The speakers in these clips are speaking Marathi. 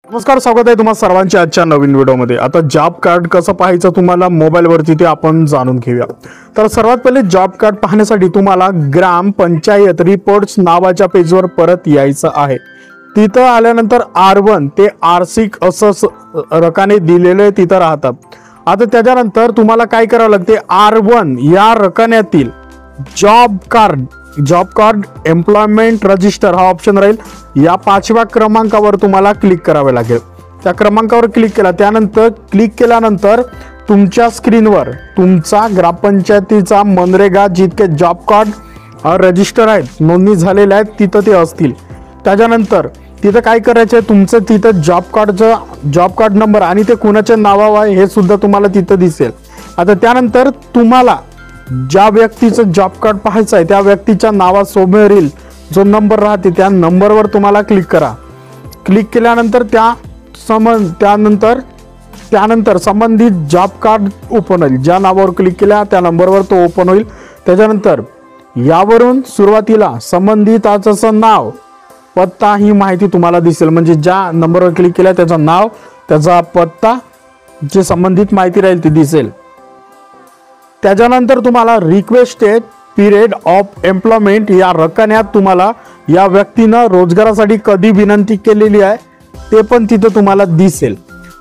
नमस्कार, स्वागत आहे तुम्हा सर्वांच्या आजच्या नवीन व्हिडिओमध्ये। आता जॉब कार्ड कसं पाहायचं तुम्हाला मोबाईलवरती ते आपण जाणून घेऊया। तर सर्वात पहिले जॉब कार्ड पाहण्यासाठी तुम्हाला ग्राम पंचायत रिपोर्ट्स नावाच्या पेजवर परत यायचं आहे। तिथं आल्यानंतर R1 ते R6 असं रकाने दिलेले तिथं राहतात। आता त्याच्यानंतर तुम्हाला काय करावं लागते, R1 या रकान्यातील जॉब कार्ड एम्प्लॉयमेंट रजिस्टर हा ऑप्शन राहील। या 5व्या क्रमांकावर तुम्हाला क्लिक करावे लागेल। त्या क्रमांकावर क्लिक केल्यानंतर तुमच्या स्क्रीनवर तुमचा ग्रामपंचायतीचा मनरेगा जितके जॉब कार्ड रजिस्टर आहेत, नोंदणी झालेल्या आहेत, तिथं ते असतील। त्याच्यानंतर तिथं काय करायचं आहे, तुमचं तिथं जॉब कार्ड नंबर आणि ते कुणाच्या नावावर आहे हे सुद्धा तुम्हाला तिथं दिसेल। आता त्यानंतर तुम्हाला ज्या व्यक्तीचं जॉब कार्ड पाहायचं आहे त्या व्यक्तीच्या नावासमोरील जो नंबर राहते त्या नंबरवर तुम्हाला क्लिक करा। क्लिक केल्यानंतर त्यानंतर संबंधित जॉब कार्ड ओपन होईल। ज्या नावावर क्लिक केल्या त्या नंबरवर तो ओपन होईल। त्याच्यानंतर यावरून सुरुवातीला संबंधिताचं नाव, पत्ता ही माहिती तुम्हाला दिसेल। म्हणजे ज्या नंबरवर क्लिक केल्या त्याचं नाव, त्याचा पत्ता, जे संबंधित माहिती राहील ती दिसेल। त्याच्यानंतर तुम्हाला रिक्वेस्टेड पिरियड ऑफ एम्प्लॉयमेंट या रकान्यात तुम्हाला या व्यक्तीनं रोजगारासाठी कधी विनंती केलेली आहे ते पण तिथं तुम्हाला दिसेल।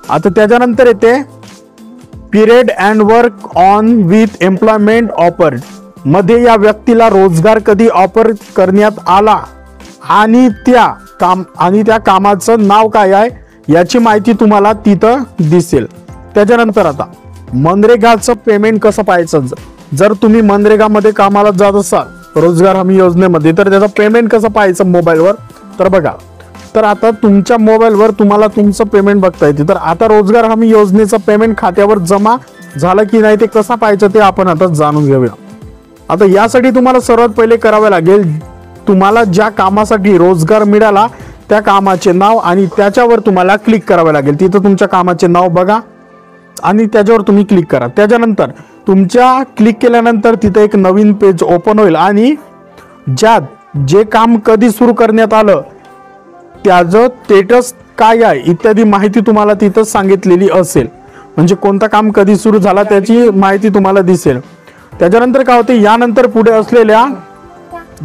आता त्याच्यानंतर येते period and work on with employment offer मध्ये या व्यक्तीला रोजगार कधी ऑफर करण्यात आला आणि त्या कामाचं नाव काय आहे याची माहिती तुम्हाला तिथं दिसेल। त्याच्यानंतर आता मनरेगाचं पेमेंट कसं पाहायचं, जर तुम्ही मनरेगामध्ये कामाला जात असाल रोजगार हमी योजनेमध्ये तर त्याचं पेमेंट कसं पाहायचं मोबाईलवर, तर बघा। तर आता तुमच्या मोबाईलवर तुम्हाला तुमचं पेमेंट बघता येते। तर आता रोजगार हमी योजनेचं पेमेंट खात्यावर जमा झालं की नाही ते कसं पाहायचं ते आपण आता जाणून घेऊया। आता यासाठी तुम्हाला सर्वात पहिले करावे लागेल, तुम्हाला ज्या कामासाठी रोजगार मिळाला त्या कामाचे नाव आणि त्याच्यावर तुम्हाला क्लिक करावे लागेल। तिथं तुमच्या कामाचे नाव बघा आणि त्याच्यावर तुम्ही क्लिक करा। त्याच्यानंतर तुमच्या क्लिक केल्यानंतर तिथे एक नवीन पेज ओपन होईल आणि ज्यात जे काम कधी सुरू करण्यात आलं त्याचं स्टेटस काय आहे इत्यादी माहिती तुम्हाला तिथं सांगितलेली असेल। म्हणजे कोणतं काम कधी सुरू झाला त्याची माहिती तुम्हाला दिसेल। त्याच्यानंतर काय होते, यानंतर पुढे असलेल्या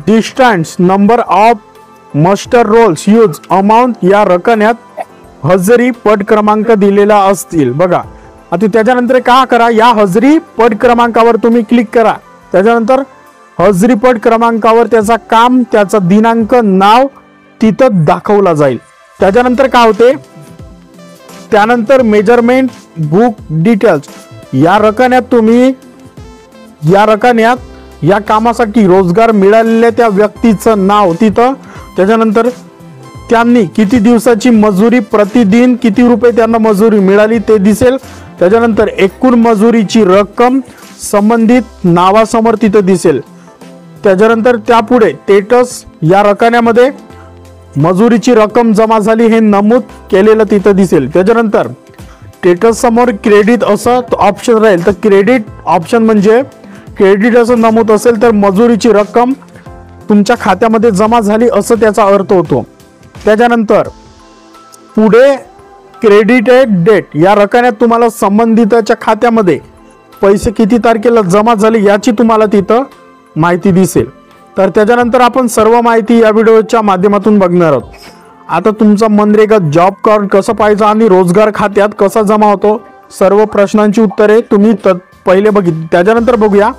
distance number of muster rolls use amount या रकान्यात हजेरी पट क्रमांक दिलेला असतील बघा। आता त्याच्यानंतर काय करा, या हजेरी पट क्रमांकावर तुम्ही क्लिक करा। त्याच्यानंतर हजेरी पट क्रमांकावर त्याचा काम, त्याचा दिनांक, नाव तिथं दाखवला जाईल। त्याच्यानंतर काय होते, त्यानंतर मेजरमेंट बुक डिटेल्स या रकान्यात या कामासाठी रोजगार मिळालेल्या त्या व्यक्तीचं नाव तिथं, त्याच्यानंतर त्यांनी किती दिवसाची मजुरी, प्रतिदिन किती रुपये त्यांना मजुरी मिळाली ते दिसेल। त्याच्यानंतर एकूण मजुरीची रक्कम संबंधित नावासमोर तिथं दिसेल। त्याच्यानंतर त्यापुढे स्टेटस या रकान्यामध्ये मजुरीची रक्कम जमा झाली हे नमूद केलेलं तिथं दिसेल। त्याच्यानंतर स्टेटस समोर क्रेडिट असं ऑप्शन राहील। तर क्रेडिट ऑप्शन म्हणजे क्रेडिट असं नमूद असेल तर मजुरीची रक्कम तुमच्या खात्यामध्ये जमा झाली असं त्याचा अर्थ होतो। त्याच्यानंतर पुढे क्रेडिटेड डेट या रकान्यात तुम्हाला संबंधिताच्या खात्यामध्ये पैसे किती तारखेला जमा झाले याची तुम्हाला तिथं माहिती दिसेल। तर त्याच्यानंतर आपण सर्व माहिती या व्हिडिओच्या माध्यमातून बघणार आहोत। आता तुमचा मनरेगा जॉब कार्ड कसं पाहायचं आणि रोजगार खात्यात कसा जमा होतो, सर्व प्रश्नांची उत्तरे तुम्ही पहिले बघितली। त्याच्यानंतर बघूया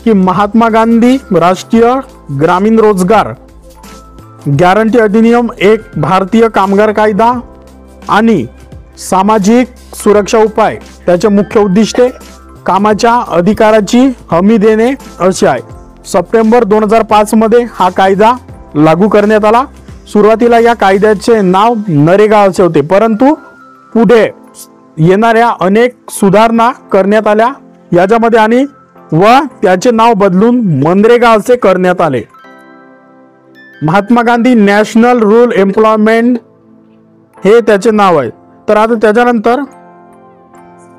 की महात्मा गांधी राष्ट्रीय ग्रामीण रोजगार गॅरंटी अधिनियम, एक भारतीय कामगार कायदा आणि सामाजिक सुरक्षा उपाय त्याचे मुख्य उद्दिष्टे कामाच्या अधिकाराची हमी देणे असे आहे। सप्टेंबर 2005 मध्ये हा कायदा लागू करण्यात आला। सुरुवातीला या कायद्याचे नाव नरेगा असे होते, परंतु पुढे येणाऱ्या अनेक सुधारणा करण्यात आल्या याच्यामध्ये आणि त्याचे नाव बदलून मनरेगा असे करण्यात आले। Mahatma Gandhi national rural employment हे त्याचे नाव आहे। तर आता त्याच्यानंतर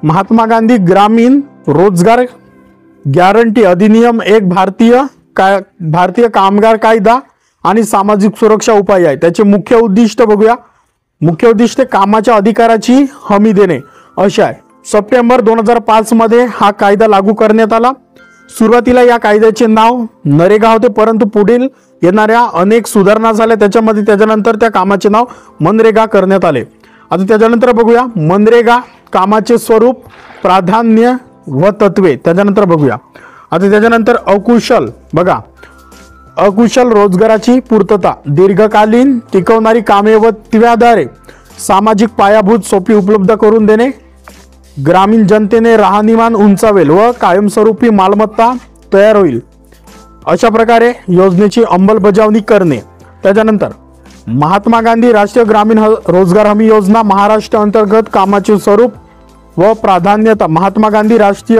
महात्मा गांधी ग्रामीण रोजगार गॅरंटी अधिनियम, एक भारतीय कामगार कायदा आणि सामाजिक सुरक्षा उपाय आहे। त्याचे मुख्य उद्दिष्ट बघूया। मुख्य उद्दिष्टे कामाच्या अधिकाराची हमी देणे अशी आहे. सप्टेंबर 2005 मध्ये हा कायदा लागू करण्यात आला. सुरुवातीला या कायद्याचे नाव नरेगा होते, परंतु पुढील येणाऱ्या अनेक सुधारणा झाल्या त्याच्यामध्ये. त्याच्यानंतर त्या कामाचे नाव मनरेगा करण्यात आले. आता त्याच्यानंतर बघूया मनरेगा कामाचे स्वरूप, प्राधान्य व तत्वे. त्याच्यानंतर बघूया. आता त्याच्यानंतर अकुशल बघा, अकुशल रोजगाराची पूर्तता, दीर्घकालीन टिकवणारी कामे व त्याद्वारे सामाजिक पायाभूत सोपी उपलब्ध करून देणे, ग्रामीण जनतेने राहणीमान उंचावेल व कायमस्वरूपी मालमत्ता तयार होईल अशा प्रकारे योजनेची अंमलबजावणी करणे. त्याच्यानंतर महात्मा गांधी राष्ट्रीय ग्रामीण रोजगार हमी योजना, महाराष्ट्र अंतर्गत कामाचे स्वरूप व प्राधान्यता, महात्मा गांधी राष्ट्रीय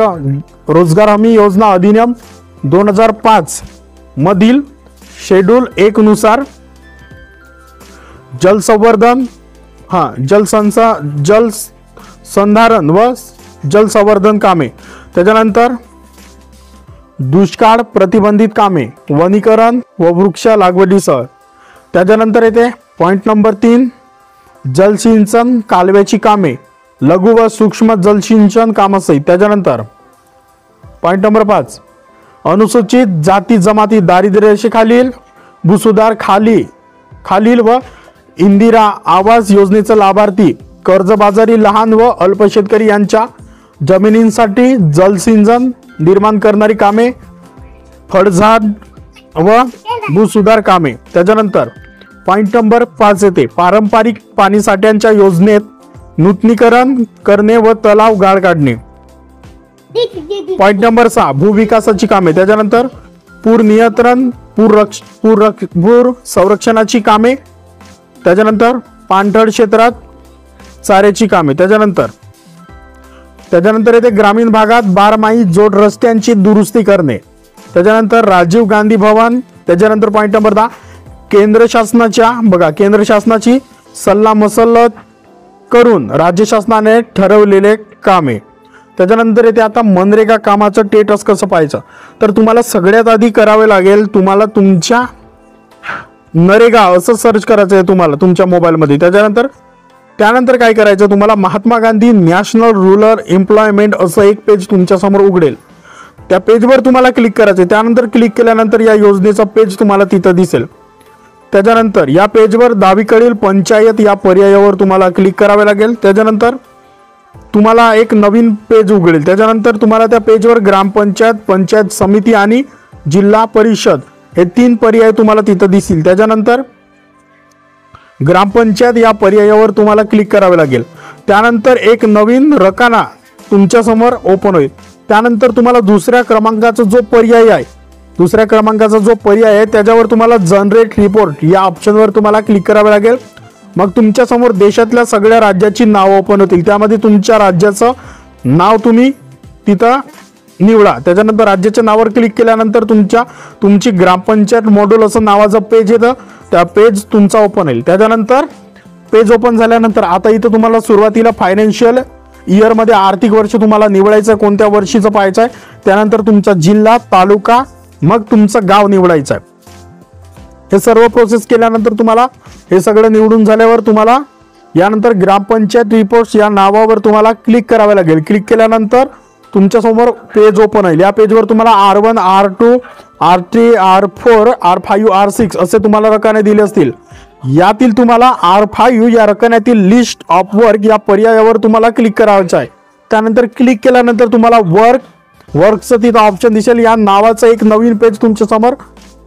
रोजगार हमी योजना अधिनियम 2005 मधील शेड्यूल 1 नुसार जलसंवर्धन जलसंधारण व जलसंवर्धन कामे. त्याच्यानंतर दुष्काळ प्रतिबंधित कामे, वनीकरण व वृक्ष लागवडीसह. त्याच्यानंतर येते पॉइंट नंबर 3 जलसिंचन कालव्याची कामे, लघु व सूक्ष्म जलसिंचन कामासहित. त्याच्यानंतर पॉइंट नंबर 5 अनुसूचित जाती जमाती दारिद्र्य रेषेखालील भूसुधार खालील व इंदिरा आवास योजनेचा लाभार्थी, कर्जबाजारी लहान व अल्प शेतकरी यांच्या जमिनींसाठी जलसिंचन निर्माण करणारी कामे, फळझाड व भूसुधार कामे. त्याच्यानंतर पॉइंट नंबर 5 येते पारंपरिक पाणीसाठ्यांच्या योजनेत नूतनीकरण करणे व तलाव गाळ काढणे. पॉइंट नंबर 6 भूविकासाची कामे. त्याच्यानंतर पूर नियंत्रण, पूर संरक्षणाची कामे. त्याच्यानंतर पाणथळ क्षेत्रात चाऱ्याची कामे. त्याच्यानंतर येते ग्रामीण भागात बारमाही जोड रस्त्यांची दुरुस्ती करणे. त्याच्यानंतर राजीव गांधी भवन. त्याच्यानंतर पॉइंट नंबर 10 केंद्र शासनाची सल्लामसलत करून राज्य शासनाने ठरवलेले कामे. त्याच्यानंतर येते आता मनरेगा कामाचं स्टेटस कसं पाहायचं. तर तुम्हाला सगळ्यात आधी करावे लागेल, तुम्हाला तुमच्या नरेगा असं सर्च करायचं आहे तुम्हाला तुमच्या मोबाईलमध्ये. त्यानंतर काय करायचं, तुम्हाला Mahatma Gandhi national rural employment असं एक पेज तुमच्या समोर उघडेल. त्या पेजवर तुम्हाला क्लिक करायचं. त्यानंतर क्लिक केल्यानंतर या योजनेचा पेज तुम्हाला तिथं दिसेल. त्याच्यानंतर या पेजवर डावीकडील पंचायत या पर्यायावर तुम्हाला क्लिक करावे लागेल. त्याच्यानंतर तुम्हाला एक नवीन पेज उघडेल. त्याच्यानंतर तुम्हाला त्या पेजवर ग्रामपंचायत, पंचायत समिती आणि जिल्हा परिषद हे 3 पर्याय तुम्हाला तिथं दिसतील. त्याच्यानंतर ग्रामपंचायत या पर्यायावर तुम्हाला क्लिक करावे लागेल. त्यानंतर एक नवीन रकाना तुमच्या समोर ओपन होईल. त्यानंतर तुम्हाला दुसऱ्या क्रमांकाचा जो पर्याय आहे त्याच्यावर तुम्हाला जनरेट रिपोर्ट या ऑप्शनवर तुम्हाला क्लिक करावे लागेल. मग तुमच्या समोर देशातल्या सगळ्या राज्याची नाव ओपन होतील. त्यामध्ये तुमच्या राज्याचं नाव तुम्ही तिथं निवडा. त्याच्यानंतर राज्याच्या नावावर क्लिक केल्यानंतर तुमची ग्रामपंचायत मॉड्यूल असं नावाचं पेज येतं. त्या पेज तुमचा ओपन होईल. त्याच्यानंतर पेज ओपन झाल्यानंतर आता इथं तुम्हाला सुरुवातीला फायनान्शियल इयर मध्ये आर्थिक वर्ष तुम्हाला निवडायचं, कोणत्या वर्षीचं पाहायचं आहे. त्यानंतर तुमचा जिल्हा, तालुका, मग तुमचं गाव निवडायचं आहे. हे सर्व प्रोसेस केल्यानंतर तुम्हाला हे सगळं निवडून झाल्यावर तुम्हाला यानंतर ग्रामपंचायत रिपोर्ट्स या नावावर तुम्हाला क्लिक करावे लागेल. क्लिक केल्यानंतर तुमच्या समोर पेज ओपन होईल. या पेजवर तुम्हाला R1, R2, R3, R4, R5, R6 असे तुम्हाला रकाने दिले असतील. यातील तुम्हाला R5 या रकान्यातील लिस्ट ऑफ वर्क या पर्यायावर तुम्हाला क्लिक करायचं आहे. त्यानंतर क्लिक केल्यानंतर तुम्हाला वर्कचं तिथं ऑप्शन दिसेल. या नावाचं एक नवीन पेज तुमच्या समोर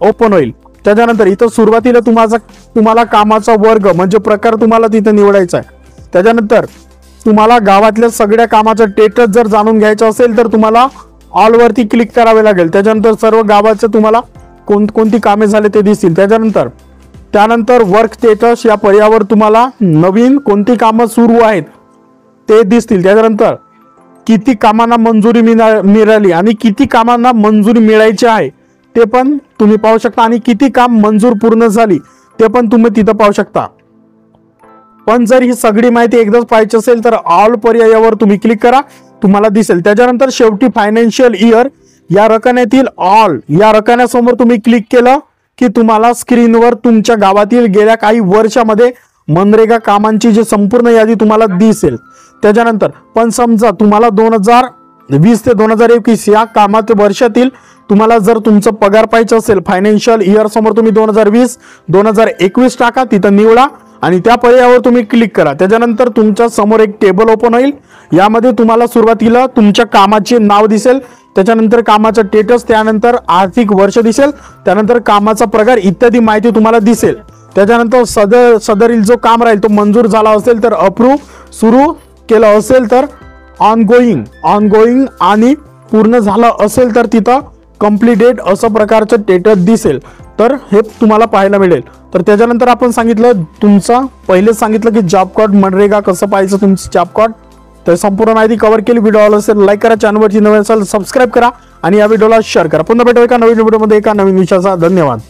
ओपन होईल. त्याच्यानंतर इथं सुरुवातीला तुम्हाला कामाचा वर्ग म्हणजे प्रकार तुम्हाला तिथं निवडायचा आहे. त्याच्यानंतर तुम्हाला गावातल्या सगळ्या कामाचं स्टेटस जर जाणून घ्यायचं असेल तर तुम्हाला ऑल वरती क्लिक करावे लागेल. त्याच्यानंतर सर्व गावाचं तुम्हाला कोणती कामे झाले ते दिसतील. त्यानंतर वर्क स्टेटस या पर्यायावर तुम्हाला नवीन कोणती कामं सुरू आहेत ते दिसतील. त्याच्यानंतर किती कामांना मंजुरी मिळाली आणि किती कामांना मंजुरी मिळायची आहे ते पण तुम्ही पाहू शकता. आणि किती काम मंजूर पूर्ण झाली ते पण तुम्ही तिथं पाहू शकता. पण जर ही सगळी माहिती एकदाच पाहायची असेल तर ऑल पर्यायावर तुम्ही क्लिक करा, तुम्हाला दिसेल. त्याच्यानंतर शेवटी फायनान्शियल इयर या रकान्यातील ऑल या रकान्यासमोर तुम्ही क्लिक केलं की तुम्हाला स्क्रीनवर तुमच्या गावातील गेल्या काही वर्षामध्ये मनरेगा कामांची जी संपूर्ण यादी तुम्हाला दिसेल. त्याच्यानंतर पण समजा तुम्हाला 2020 ते 2021 या कामात वर्षातील तुम्हाला जर तुमचं पगार पाहिजे असेल, फायनान्शियल इयर समोर तुम्ही 2020 2021 टाका, तिथं निवडा आणि त्या पर्यायावर तुम्ही क्लिक करा. त्याच्यानंतर तुमच्या समोर एक टेबल ओपन होईल. यामध्ये तुम्हाला सुरुवातीला तुमच्या कामाचे नाव दिसेल, त्याच्यानंतर कामाचा स्टेटस, त्यानंतर आर्थिक वर्ष दिसेल, त्यानंतर कामाचा प्रकार इत्यादी माहिती तुम्हाला दिसेल. त्याच्यानंतर सदरील जो काम राहील तो मंजूर झाला असेल तर अप्रूव्ह, सुरू केलं असेल तर ऑनगोईंग आणि पूर्ण झालं असेल तर तिथं कंप्लीटेड असं प्रकारचं स्टेटस दिसेल. तर हे तुम्हाला पाहायला मिळेल. तर त्याच्यानंतर आपण सांगितलं तुमचं पहिलेच सांगितलं की जॉब कार्ड मनरेगा कसं पाहायचं तुमचं जॉब कार्ड. तर संपूर्ण माहिती कव्हर केली. व्हिडिओ आवडला असेल लाईक करा, चॅनलवरती नवीन असेल सबस्क्राईब करा आणि या व्हिडिओला शेअर करा. पुन्हा भेटू एका नवीन व्हिडिओमध्ये एका नवीन विषयाचा. धन्यवाद.